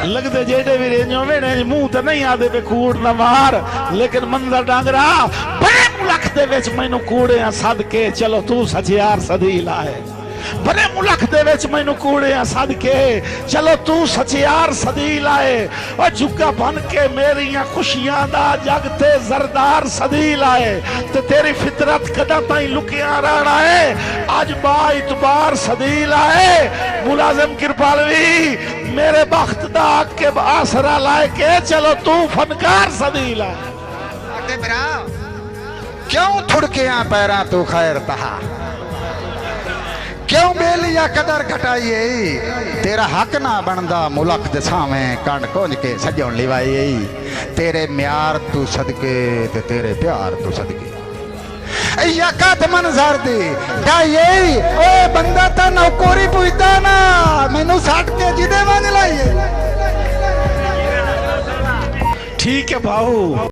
लगते जेडे भी रेंजो वेने मुंह तो नहीं आदे पे कूड़ न मार, लेकिन मंदिर डांगरा बड़े मुलख दे विच मैनू कूड़े सदके चलो तू सचियार सदी लाए। बड़े मुलख दे विच मैनू कूड़े सदके चलो तू सचियार सदी लाए। और झुग्गा बन के मेरिया खुशियां दा जग ते जरदार सदी लाए। ते तेरी फितरत कदा ताई लुकिया रहना है, अज बा इतबार सदी लाए। मुलाजिम कृपालवी मेरे बख्त दा के आसरा लाए के चलो तू फनकार सदी लाए। क्यों थुड़कियां पैरा तू खैर तहा, क्यों बेलिया कदर घटाइए। तेरा हक ना बनदा मुलख दे सावे कंड कोंज के सजण लिवाई। तेरे म्यार तू सदके ते तेरे प्यार तू सदके यकत मंजर दी डाइए। ओ बंदा ता नौकरी पुछदा ना मैनू सट के जिदे वंज लाइए। ठीक है भाऊ।